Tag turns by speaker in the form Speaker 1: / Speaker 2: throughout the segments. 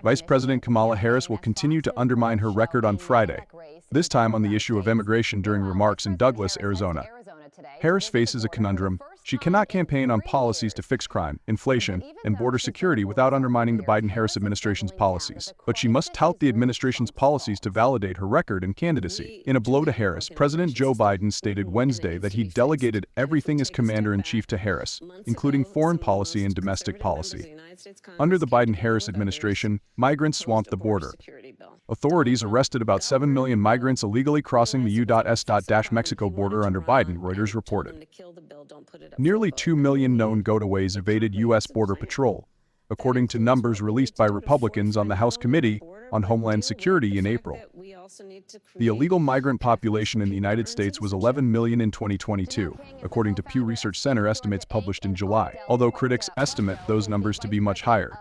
Speaker 1: Vice President Kamala Harris will continue to undermine her record on Friday, this time on the issue of immigration during remarks in Douglas, Arizona. Harris faces a conundrum. She cannot campaign on policies to fix crime, inflation, and border security without undermining the Biden-Harris administration's policies. But she must tout the administration's policies to validate her record and candidacy. In a blow to Harris, President Joe Biden stated Wednesday that he delegated everything as commander-in-chief to Harris, including foreign policy and domestic policy. Under the Biden-Harris administration, migrants swamped the border. Authorities arrested about 7 million migrants illegally crossing the U.S Mexico border under Biden, Reuters reported. Nearly 2 million known gotaways evaded U.S. Border Patrol, according to numbers released by Republicans on the House Committee on Homeland Security in April. The illegal migrant population in the United States was 11 million in 2022, according to Pew Research Center estimates published in July, although critics estimate those numbers to be much higher.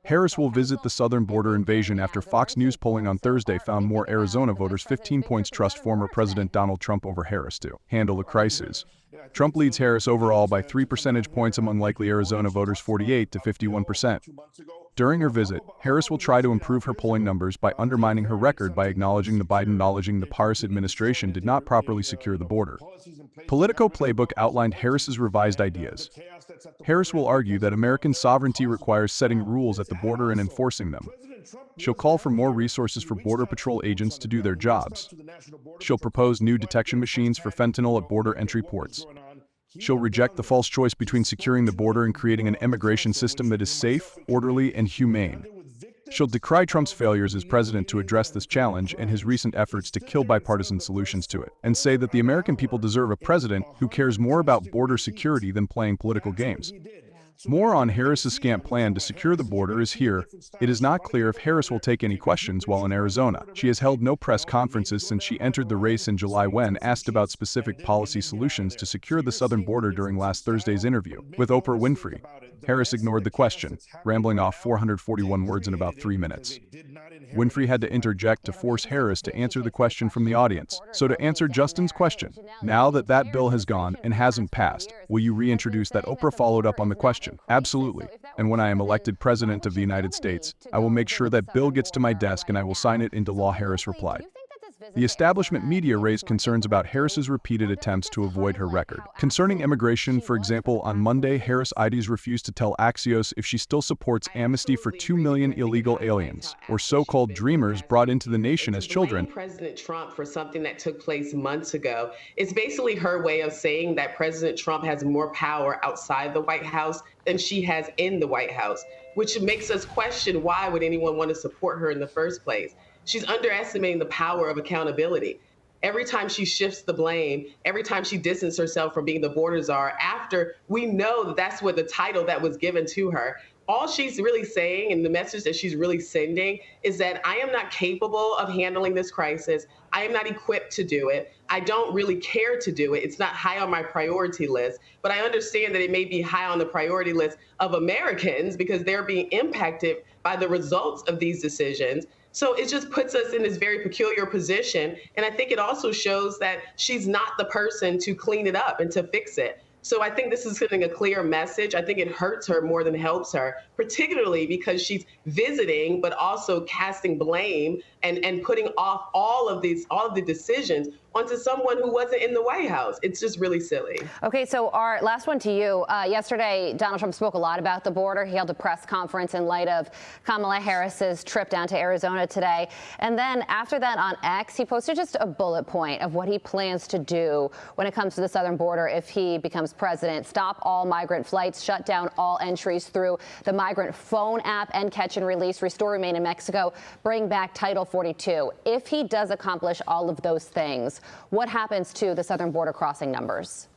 Speaker 1: Harris will visit the southern border invasion after Fox News polling on Thursday found more Arizona voters 15 points trust former President Donald Trump over Harris to handle the crisis. Trump leads Harris overall by 3 percentage points among likely Arizona voters, 48 to 51%. During her visit, Harris will try to improve her polling numbers by undermining her record by acknowledging the Harris administration did not properly secure the border. Politico Playbook outlined Harris's revised ideas. Harris will argue that American sovereignty requires setting rules at the border and enforcing them. She'll call for more resources for Border Patrol agents to do their jobs. She'll propose new detection machines for fentanyl at border entry ports. She'll reject the false choice between securing the border and creating an immigration system that is safe, orderly, and humane. She'll decry Trump's failures as president to address this challenge and his recent efforts to kill bipartisan solutions to it, and say that the American people deserve a president who cares more about border security than playing political games. More on Harris's scant plan to secure the border is here. It is not clear if Harris will take any questions while in Arizona. She has held no press conferences since she entered the race in July when asked about specific policy solutions to secure the southern border during last Thursday's interview with Oprah Winfrey. Harris ignored the question, rambling off 441 words in about 3 minutes. Winfrey had to interject to force Harris to answer the question from the audience. So to answer Justin's question, now that that bill has gone and hasn't passed, will you reintroduce that? Oprah followed up on the question. Absolutely. And when I am elected president of the United States, I will make sure that bill gets to my desk and I will sign it into law, Harris replied. The establishment media raised concerns about Harris's repeated attempts to avoid her record. Concerning immigration, for example, on Monday, Harris IDs refused to tell Axios if she still supports amnesty for 2 million illegal aliens, or so-called dreamers brought into the nation as children.
Speaker 2: President Trump for something that took place months ago is basically her way of saying that President Trump has more power outside the White House than she has in the White House, which makes us question why would anyone want to support her in the first place. She's underestimating the power of accountability. Every time she shifts the blame, every time she distances herself from being the border czar, after we know that that's what the title that was given to her, all she's really saying and the message that she's really sending is that I am not capable of handling this crisis. I am not equipped to do it. I don't really care to do it. It's not high on my priority list, but I understand that it may be high on the priority list of Americans because they're being impacted by the results of these decisions. So it just puts us in this very peculiar position. And I think it also shows that she's not the person to clean it up and to fix it. So I think this is sending a clear message. I think it hurts her more than helps her, particularly because she's visiting, but also casting blame and putting off all of the decisions onto someone who wasn't in the White House. It's just really silly.
Speaker 3: Okay, so our last one to you. Yesterday, Donald Trump spoke a lot about the border. He held a press conference in light of Kamala Harris's trip down to Arizona today. And then after that on X, he posted just a bullet point of what he plans to do when it comes to the southern border if he becomes president. Stop all migrant flights, shut down all entries through the migrant phone app, and catch and release, restore remain in Mexico, bring back Title 42. If he does accomplish all of those things, what happens to the southern border crossing numbers?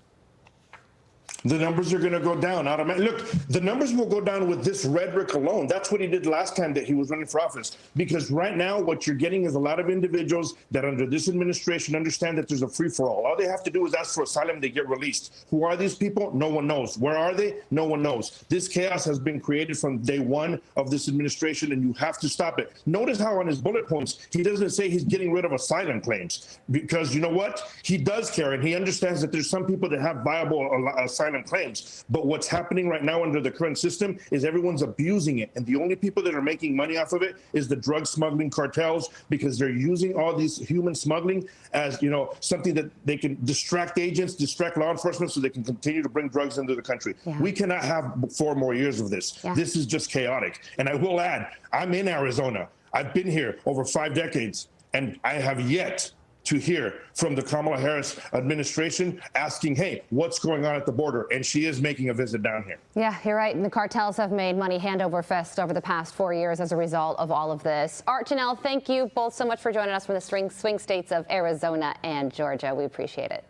Speaker 4: The numbers are going to go down. Look, the numbers will go down with this rhetoric alone. That's what he did last time that he was running for office. Because right now, what you're getting is a lot of individuals that under this administration understand that there's a free-for-all. All they have to do is ask for asylum, they get released. Who are these people? No one knows. Where are they? No one knows. This chaos has been created from day one of this administration, and you have to stop it. Notice how on his bullet points, he doesn't say he's getting rid of asylum claims. Because you know what? He does care, and he understands that there's some people that have viable asylum asylum claims. But what's happening right now under the current system is everyone's abusing it. And the only people that are making money off of it is the drug smuggling cartels, because they're using all these human smuggling as, you know, something that they can distract agents, distract law enforcement so they can continue to bring drugs into the country. We cannot have 4 more years of this. This is just chaotic. And I will add, I'm in Arizona. I've been here over 5 decades, and I have yet to hear from the Kamala Harris administration asking, hey, what's going on at the border? And she is making a visit down here.
Speaker 3: Yeah, you're right. And the cartels have made money hand over fist over the past 4 years as a result of all of this. Art, Janelle, thank you both so much for joining us from the swing states of Arizona and Georgia. We appreciate it.